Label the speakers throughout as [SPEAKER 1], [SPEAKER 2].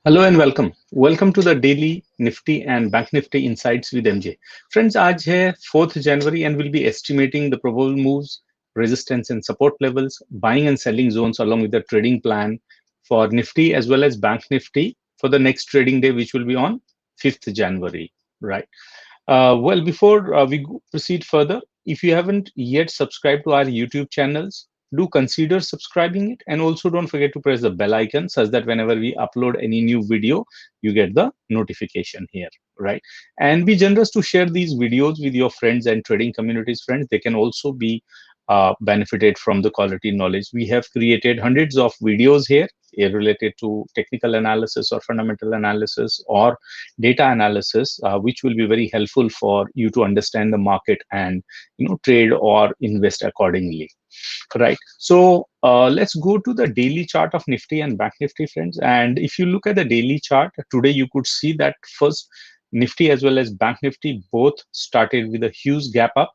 [SPEAKER 1] Hello and welcome. Welcome to the daily Nifty and Bank Nifty Insights with MJ. Friends, आज है 4th January and we'll be estimating the probable moves, resistance and support levels, buying and selling zones along with the trading plan for Nifty as well as Bank Nifty for the next trading day, which will be on 5th January, right? Well, before we proceed further, if you haven't yet subscribed to our YouTube channels, do consider subscribing it, and also don't forget to press the bell icon such that whenever we upload any new video, you get the notification here, right? And be generous to share these videos with your friends and trading communities friends. They can also be benefited from the quality knowledge. We have created hundreds of videos here related to technical analysis or fundamental analysis or data analysis, which will be very helpful for you to understand the market and trade or invest accordingly. Right. So let's go to the daily chart of Nifty and Bank Nifty, friends. And if you look at the daily chart today, you could see that first Nifty as well as Bank Nifty both started with a huge gap up.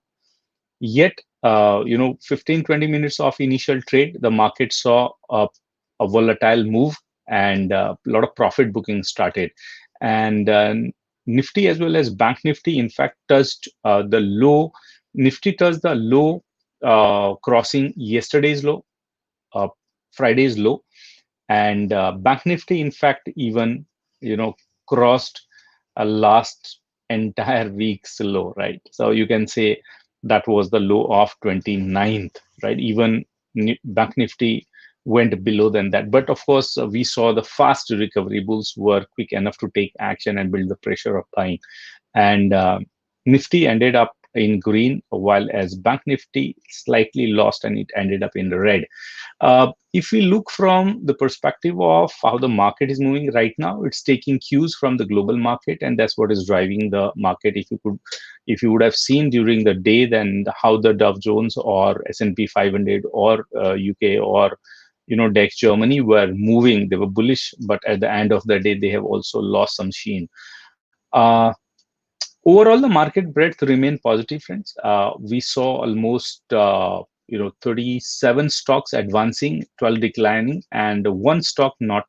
[SPEAKER 1] Yet, 15-20 minutes of initial trade, the market saw a volatile move and a lot of profit booking started. And Nifty as well as Bank Nifty, in fact, touched the low. Nifty touched the low crossing yesterday's low, Friday's low, and Bank Nifty, in fact, even crossed a last entire week's low, right? So you can say that was the low of 29th, right? Even Bank Nifty went below than that. But of course, we saw the fast recovery. Bulls were quick enough to take action and build the pressure of buying. And Nifty ended up in green, while as Bank Nifty slightly lost and it ended up in the red. If we look from the perspective of how the market is moving right now, it's taking cues from the global market, and that's what is driving the market. If you would have seen during the day, then how the Dow Jones or S&P 500 or UK or DAX Germany were moving, they were bullish, but at the end of the day, they have also lost some sheen. Overall, the market breadth remained positive, friends. We saw almost 37 stocks advancing, 12 declining, and one stock not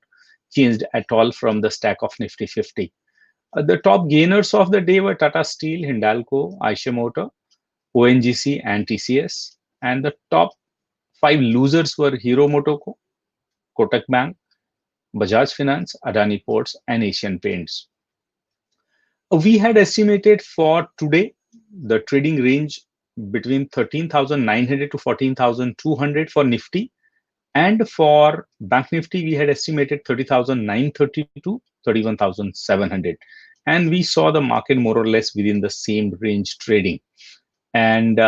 [SPEAKER 1] changed at all from the stack of Nifty 50. The top gainers of the day were Tata Steel, Hindalco, Eicher Motor, ONGC, and TCS. And the top 5 losers were Hero Motoko, Kotak Bank, Bajaj Finance, Adani Ports, and Asian Paints. We had estimated for today the trading range between 13,900 to 14,200 for Nifty, and for Bank Nifty we had estimated 30,930 to 31,700, and we saw the market more or less within the same range trading. And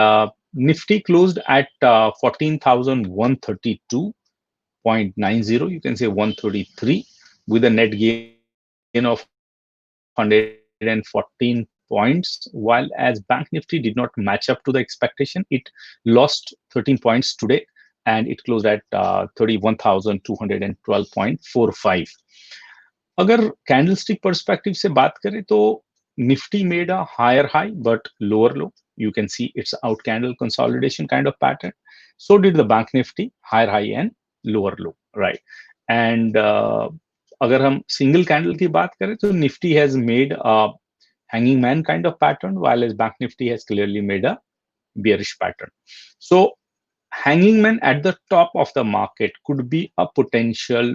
[SPEAKER 1] Nifty closed at 14,132.90, you can say 133, with a net gain of 114 points, while as Bank Nifty did not match up to the expectation. It lost 13 points today and it closed at 31,212.45. अगर candlestick perspective से बात करें तो Nifty made a higher high but lower low. You can see it's out candle consolidation kind of pattern. So did the Bank Nifty, higher high and lower low, right? And अगर हम single candle की बात करें तो Nifty has made a hanging man kind of pattern, while as Bank Nifty has clearly made a bearish pattern. So hanging man at the top of the market could be a potential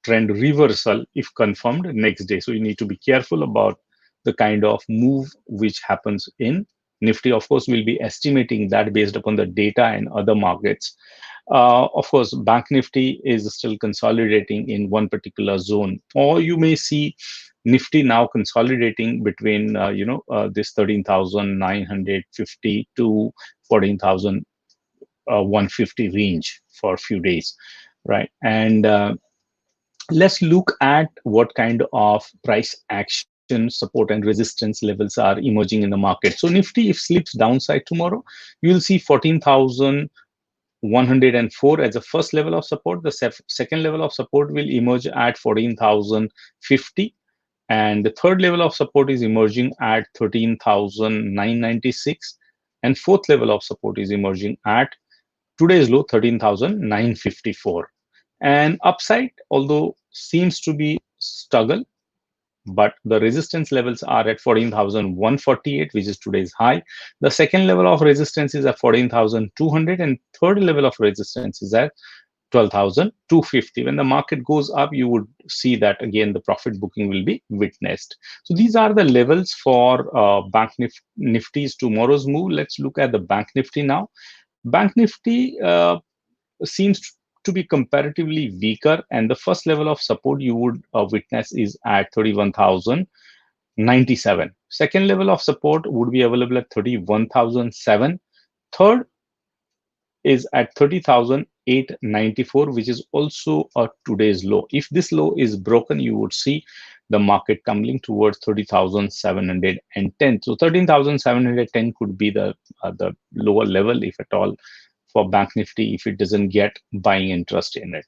[SPEAKER 1] trend reversal if confirmed next day. So you need to be careful about the kind of move which happens in Nifty. Of course, we'll be estimating that based upon the data and other markets. Of course, Bank Nifty is still consolidating in one particular zone, or you may see Nifty now consolidating between this 13,950 to 14,150 range for a few days, right? And let's look at what kind of price action, support and resistance levels are emerging in the market. So Nifty, if slips downside tomorrow, you will see 14,104 as the first level of support. The second level of support will emerge at 14,050. And the third level of support is emerging at 13,996. And fourth level of support is emerging at today's low, 13,954. And upside, although seems to be struggle, but the resistance levels are at 14,148, which is today's high. The second level of resistance is at 14,200, and third level of resistance is at 12,250. When the market goes up, you would see that again the profit booking will be witnessed. So these are the levels for Bank Nifty's tomorrow's move. Let's look at the Bank Nifty now. Bank Nifty seems to be comparatively weaker, and the first level of support you would witness is at 31,097. Second level of support would be available at 31,007. Third is at 30,894, which is also a today's low. If this low is broken, you would see the market tumbling towards 30,710. So 13,710 could be the lower level, if at all, for Bank Nifty if it doesn't get buying interest in it.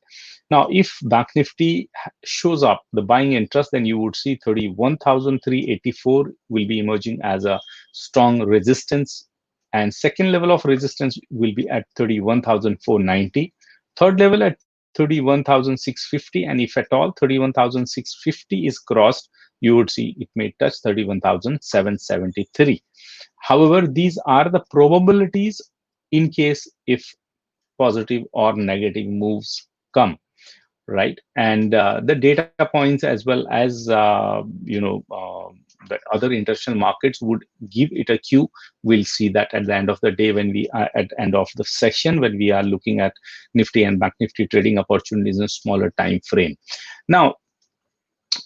[SPEAKER 1] Now, if Bank Nifty shows up the buying interest, then you would see 31,384 will be emerging as a strong resistance, and second level of resistance will be at 31,490. Third level at 31,650, and if at all 31,650 is crossed, you would see it may touch 31,773. However, these are the probabilities in case if positive or negative moves come, right? And the data points as well as the other international markets would give it a cue. We'll see that at the end of the day when we are at the end of the session, when we are looking at Nifty and Bank Nifty trading opportunities in a smaller time frame. Now,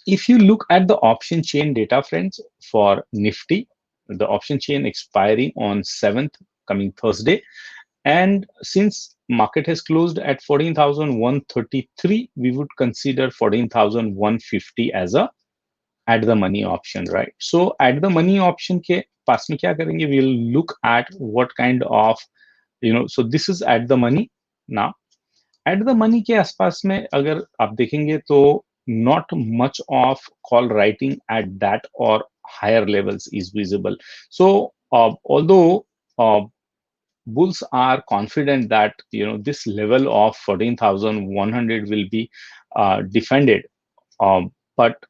[SPEAKER 1] if you look at the option chain data, friends, for Nifty, the option chain expiring on 7th, coming Thursday, and since market has closed at 14,133, we would consider 14,150 as a at the money option, right? So at the money option के पास में क्या करेंगे? We'll look at what kind of, so this is at the money now. At the money के आसपास में अगर आप देखेंगे तो not much of call writing at that or higher levels is visible. So although bulls are confident that this level of 14,100 will be defended, but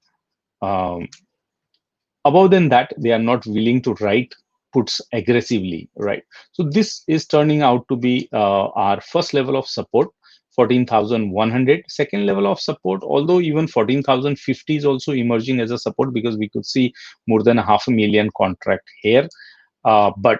[SPEAKER 1] above than that they are not willing to write puts aggressively, right? So this is turning out to be our first level of support, 14,100. Second level of support, although even 14,050 is also emerging as a support because we could see more than 500,000 contract here, but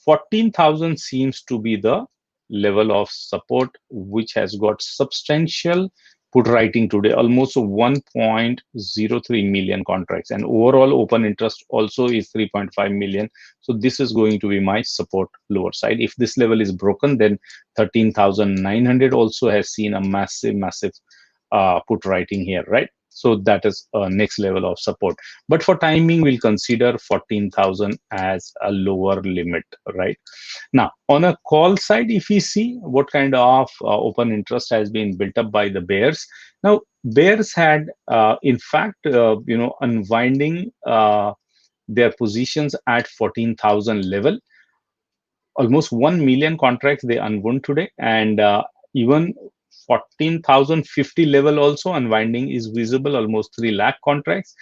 [SPEAKER 1] 14,000 seems to be the level of support which has got substantial put writing today, almost 1.03 million contracts, and overall open interest also is 3.5 million. So this is going to be my support lower side. If this level is broken, then 13,900 also has seen a massive put writing here, right? So that is next level of support. But for timing, we'll consider 14,000 as a lower limit, right? Now, on a call side, if we see what kind of open interest has been built up by the bears. Now, bears had, in fact, unwinding their positions at 14,000 level. Almost 1 million contracts they unwound today, and even 14,050 level also unwinding is visible, almost 3 lakh contracts.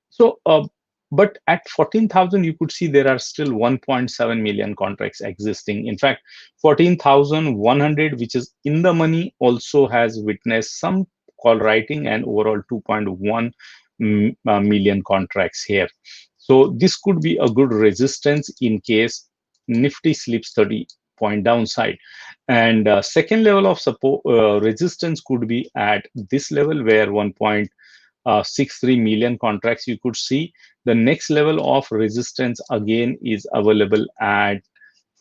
[SPEAKER 1] So, but at 14,000, you could see there are still 1.7 million contracts existing. In fact, 14,100, which is in the money, also has witnessed some call writing and overall 2.1 million contracts here. So this could be a good resistance in case Nifty slips 30 point downside. And second level of support resistance could be at this level where 1.63 million contracts you could see. The next level of resistance again is available at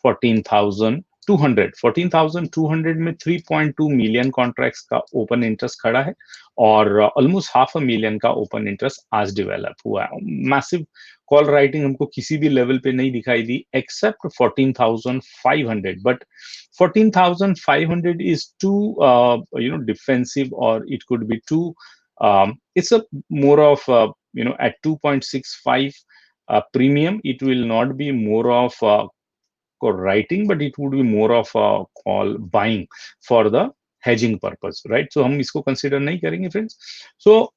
[SPEAKER 1] 14,200. 14,200 में 3.2 million contracts का open interest खड़ा है और almost 500,000 का open interest आज develop हुआ है. Massive call writing हमको किसी भी level पे नहीं दिखाई दी except 14,500. But 14,500 is too defensive, or it could be too. It's a more of at 2.65 premium. It will not be more of writing, but it would be more of a call buying for the hedging purpose, right? So हम इसको consider नहीं करेंगे, friends. So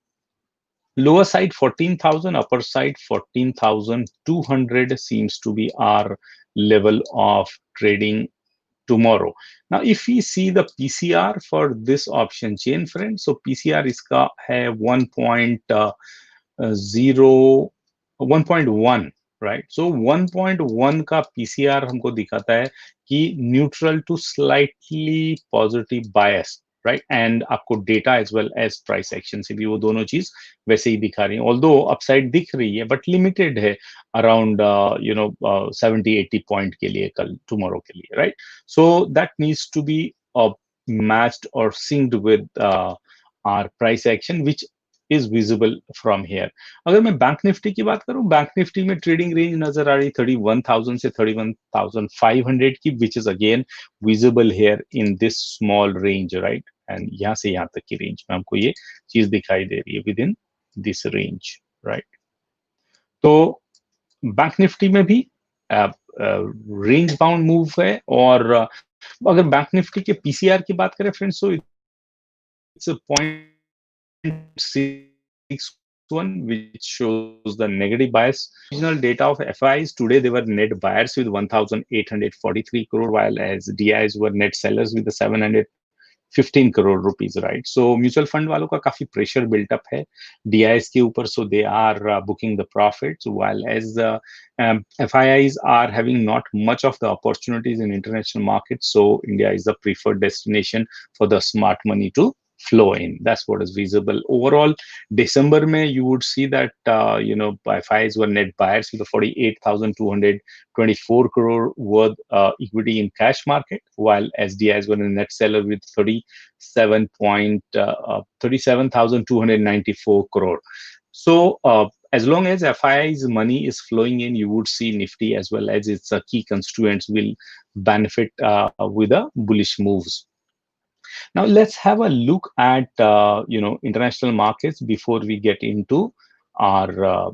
[SPEAKER 1] Lower side 14,000, upper side 14,200 seems to be our level of trading tomorrow. Now, if we see the PCR for this option chain, friends, so PCR iska hai 1.1, right? So 1.1 का PCR हमको दिखाता है कि neutral to slightly positive bias, right, and आपको data as well as price action से भी वो दोनों चीज वैसे ही दिखा रही है, ऑल्दो अपसाइड दिख रही है बट लिमिटेड है अराउंड 70-80 पॉइंट के लिए कल टुमारो के लिए, right. So that needs to be matched or synced with our price action which is visible from here. अगर मैं बैंक निफ्टी की बात करूं, बैंक निफ्टी में ट्रेडिंग रेंज नजर आ रही 31,000 से 31,500 की, which is again visible here in this small range, right? And यहाँ से यहाँ तक की रेंज में हमको ये चीज दिखाई दे रही है with in this range, right. तो बैंक निफ्टी में भी रेंज बाउंड मूव है, और अगर बैंक निफ्टी के पीसीआर की बात करें friends, so it's a 0.61 which shows the negative bias. Regional data of FIIs today, they were net buyers with 1,843 crore, while as DIIs were net sellers with the 715 crore rupees, right? So mutual fund वालों का काफी pressure built up है DIIs के ऊपर, so they are booking the profits, while as FIIs are having not much of the opportunities in international markets, so India is the preferred destination for the smart money to flow in. That's what is visible overall. December May, you would see that FIIs were net buyers with a 48,224 crore worth equity in cash market, while SDIs were a net seller with 37,294 crore. So as long as FII's money is flowing in, you would see Nifty as well as its key constituents will benefit with the bullish moves. Now let's have a look at international markets before we get into our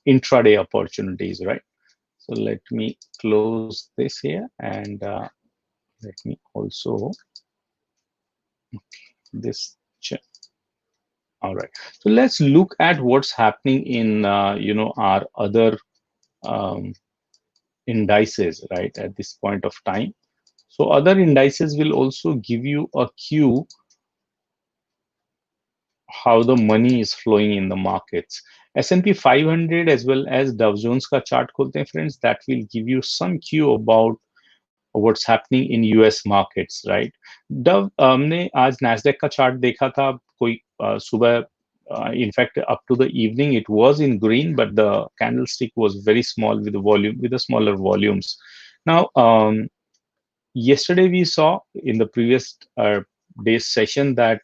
[SPEAKER 1] intraday opportunities, right? So let me close this here, and let me also this check. All right. So let's look at what's happening in our other indices, right, at this point of time. So other indices will also give you a cue how the money is flowing in the markets. S&P 500 as well as Dow Jones का chart खोलते हैं friends, that will give you some cue about what's happening in US markets, right? Dow हमने आज Nasdaq का chart देखा था, कोई सुबह in fact up to the evening it was in green, but the candlestick was very small with the smaller volumes. Now yesterday we saw in the previous day's session that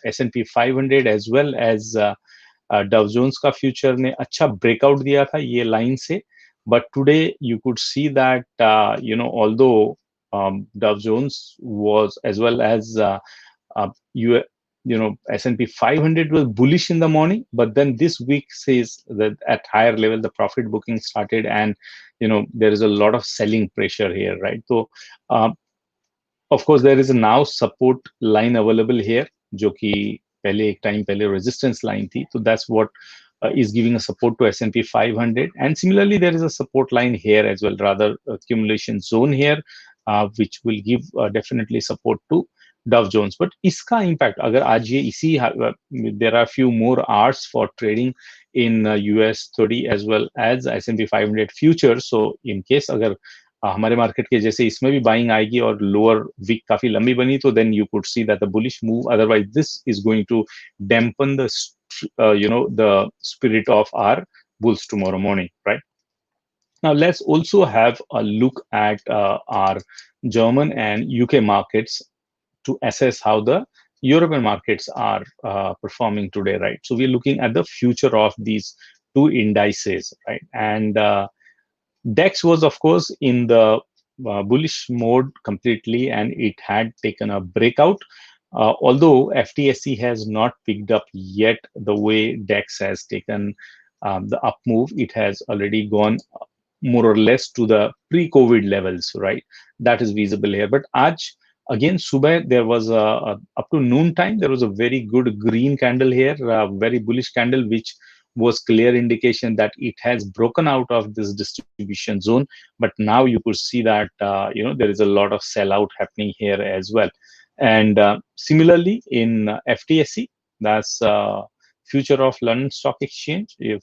[SPEAKER 1] S&P 500 as well as Dow Jones का future ने अच्छा breakout दिया था ये line से, but today you could see that although Dow Jones was as well as S&P 500 was bullish in the morning, but then this week says that at higher level the profit booking started, and there is a lot of selling pressure here, right? So of course there is a now support line available here जो कि पहले एक time पहले resistance line थी, so that's what is giving a support to S&P 500, and similarly there is a support line here as well, rather accumulation zone here, which will give definitely support to Dow Jones. But इसका impact अगर आज ये इसी there are few more hours for trading in US 30 as well as S&P 500 futures, so in case अगर हमारे market के जैसे इसमें भी बाइंग आएगी और लोअर वीक काफी लंबी बनी, तो then you could see that the bullish move, otherwise this is going to dampen the the spirit of our bulls tomorrow morning, right? Now let's also have a look at our German and UK markets to assess how the European markets are performing today, right? So we're looking at the future of these two indices, right? And DAX was, of course, in the bullish mode completely, and it had taken a breakout. Although FTSE has not picked up yet the way DAX has taken the up move, it has already gone more or less to the pre-COVID levels, right? That is visible here. But आज Again, subah there was up to noon time there was a very good green candle here, a very bullish candle, which was clear indication that it has broken out of this distribution zone. But now you could see that there is a lot of sell out happening here as well. And similarly in FTSE, that's Future of London Stock Exchange, if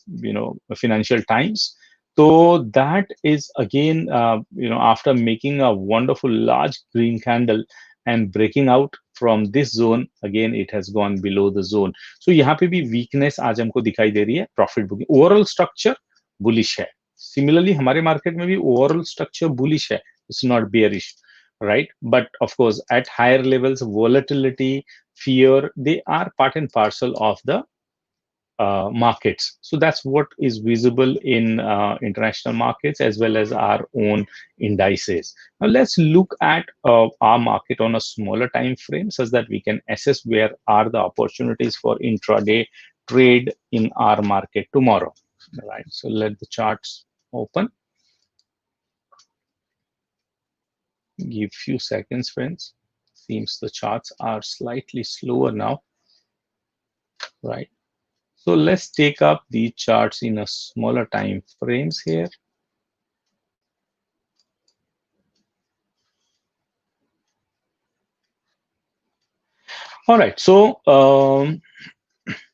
[SPEAKER 1] Financial Times. So that is again, after making a wonderful large green candle and breaking out from this zone, again it has gone below the zone. So यहाँ पे भी weakness आज हमको दिखाई दे रही है. Profit booking, overall structure bullish है. Similarly हमारे market में भी overall structure bullish है. It's not bearish, right? But of course at higher levels, volatility, fear, they are part and parcel of the markets. So that's what is visible in international markets as well as our own indices. Now let's look at our market on a smaller time frame so that we can assess where are the opportunities for intraday trade in our market tomorrow. All right, so let the charts open. Give few seconds, friends. Seems the charts are slightly slower now, right? So let's take up the charts in a smaller time frames here. All right. So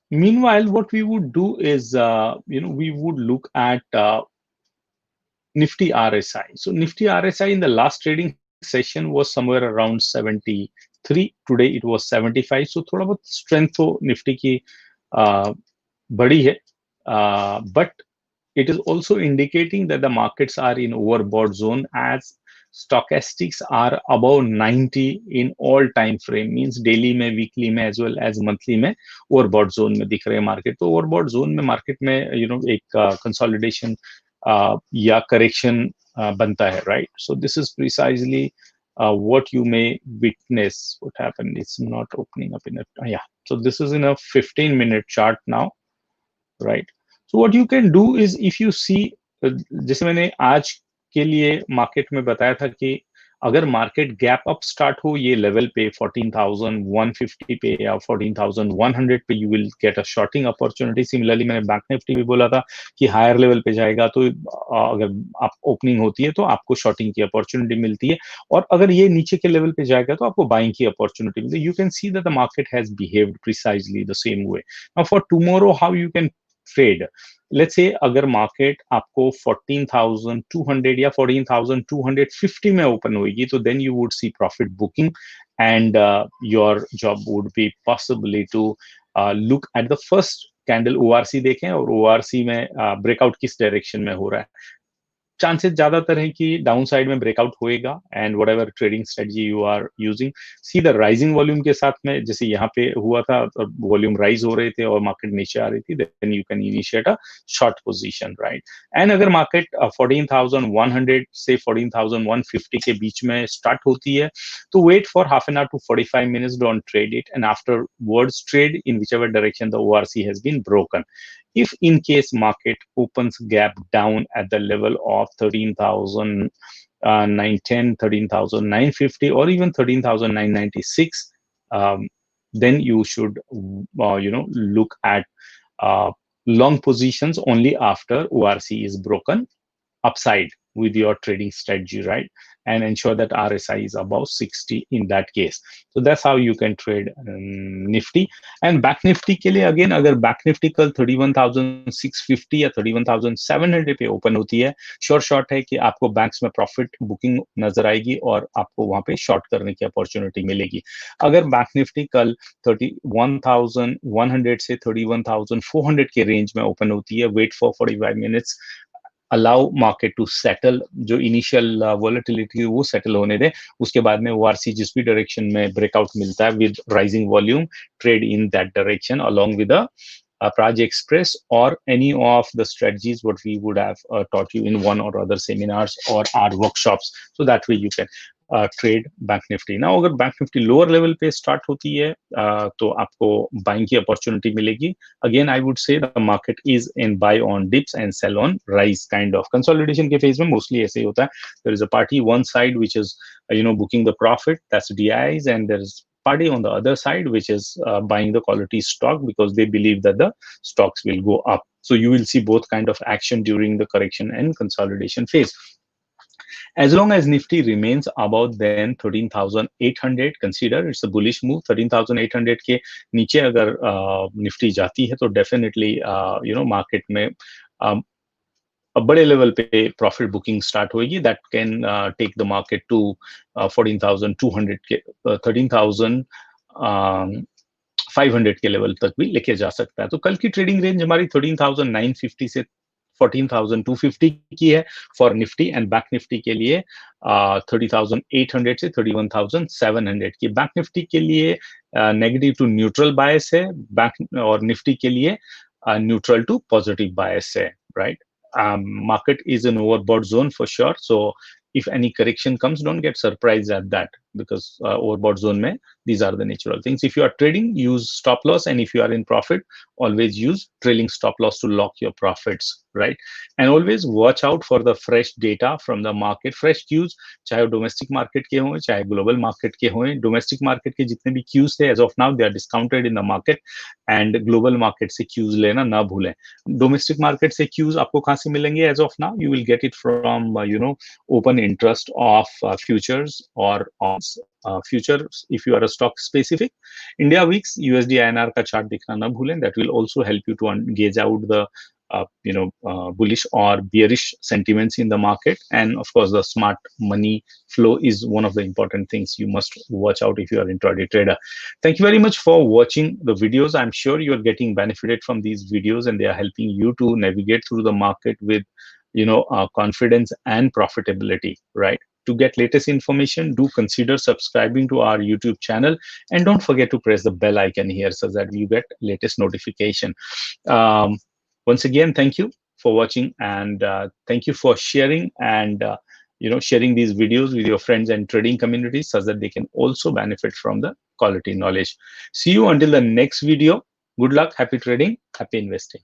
[SPEAKER 1] meanwhile, what we would do is, we would look at Nifty RSI. So Nifty RSI in the last trading session was somewhere around 73. Today it was 75. So थोड़ा बहुत strength तो Nifty की बड़ी है, but it is also indicating that the markets are in overbought zone as stochastics are above 90 in all time frame, means daily में, weekly में as well as monthly में overbought zone में दिख रहे हैं market. तो overbought zone में market में एक consolidation या correction बनता है, right? So this is precisely what you may witness. What happened? It's not opening up in a yeah. So this is in a 15-minute chart now, right? So what you can do is, if you see, जैसे मैंने आज के लिए market में बताया था कि अगर मार्केट गैप अप स्टार्ट हो ये लेवल पे 14,150 पे या 14,100 पे, you will get a shorting opportunity. Similarly मैंने बैंक निफ्टी भी बोला था कि हायर लेवल पे जाएगा तो अगर आप ओपनिंग होती है तो आपको शॉर्टिंग की अपॉर्चुनिटी मिलती है, और अगर ये नीचे के लेवल पे जाएगा तो आपको बाइंग की अपॉर्चुनिटी मिलती है. You can see that the market has behaved precisely the same way. Now for tomorrow how you can trade. Let's say अगर मार्केट आपको 14,200 या 14,250 में ओपन होगी तो then you would see profit booking and your job would be possibly to look at the first candle. ORC देखें और ORC में breakout किस डायरेक्शन में हो रहा है. चांसेस ज्यादातर है कि डाउन साइड में ब्रेकआउट होएगा, and whatever trading strategy you are using, see the rising volume के साथ में, जैसे यहाँ पे हुआ था वॉल्यूम राइज हो रहे थे और मार्केट नीचे आ रही थी, then you can initiate a short position, right. And अगर मार्केट 14,100 से 14,150 के बीच में स्टार्ट होती है तो wait for half an hour to 45 minutes, don't trade it, and afterwards trade in whichever direction the ORC has been broken. If in case market opens gap down at the level of 13,910, 13,950, or even 13,996, then you should look at long positions only after ORC is broken upside with your trading strategy, right? And ensure that RSI is above 60 in that case. So that's how you can trade Nifty. And back Nifty के लिए again, अगर back Nifty कल 31,650 या 31,700 पे open होती है, sure short है कि आपको बैंक्स में प्रॉफिट बुकिंग नजर आएगी और आपको वहां पे शॉर्ट करने की अपॉर्चुनिटी मिलेगी. अगर बैक निफ्टी कल 31,100 से 31,400 के रेंज में ओपन होती है, wait for 45 minutes, allow market to settle, जो इनिशियल वॉलेटिलिटी वो सेटल होने दे, उसके बाद में ओआरसी जिस भी डायरेक्शन में ब्रेकआउट मिलता है with rising volume, trade in that direction along with Praj Express or any of the strategies what we would have taught you in one or other seminars or our workshops. So that way you can. Trade bank Nifty ना। अगर bank Nifty lower level पे start होती है तो आपको buying की opportunity मिलेगी। Again I would say the market is in buy on dips and sell on rise kind of. Consolidation के फेज में मोस्टली ऐसे ही होता है। There is a party one side which is booking the profit, that's DIIs, and there is party on the other side which is buying the quality stock because they believe that the stocks will go up. So you will see both kind of action during the correction and consolidation phase. As long as Nifty remains above then 13,800, consider it's a bullish move. 13,800 के नीचे अगर Nifty जाती है तो definitely market में बड़े level पे profit booking start होगी। That can take the market to 14,200 के 13,500 के लेवल तक भी लेके जा सकता है। तो कल की ट्रेडिंग रेंज हमारी 13,950 से 14,250 की है for Nifty, and bank Nifty के लिए 30,800 से 31,700 की। बैंक निफ्टी के लिए नेगेटिव टू न्यूट्रल बायस है, बैंक और निफ्टी के लिए न्यूट्रल टू पॉजिटिव बायस है, right? Market is an overbought zone for sure. So if any correction comes, don't get surprised at that, because overbought zone mein, these are the natural things. If you are trading, use stop loss, and if you are in profit, always use trailing stop loss to lock your profits, right? And always watch out for the fresh data from the market. Fresh cues, चाहे domestic market के हों, चाहे global market के हों। Domestic market के जितने भी cues थे, as of now they are discounted in the market, and global market से cues लेना ना भूलें। Domestic market से cues आपको कहाँ से मिलेंगे? As of now, you will get it from open interest of futures or options. Futures, if you are a stock specific. India weeks, USD INR का chart देखना ना भूलें. That will also help you to gauge out the bullish or bearish sentiments in the market. And of course, the smart money flow is one of the important things you must watch out if you are intraday trader. Thank you very much for watching the videos. I'm sure you are getting benefited from these videos, and they are helping you to navigate through the market with confidence and profitability, right? To get latest information, do consider subscribing to our YouTube channel, and don't forget to press the bell icon here so that you get latest notification. Once again, thank you for watching, and thank you for sharing and sharing these videos with your friends and trading communities so that they can also benefit from the quality knowledge. See you until the next video. Good luck, happy trading, happy investing.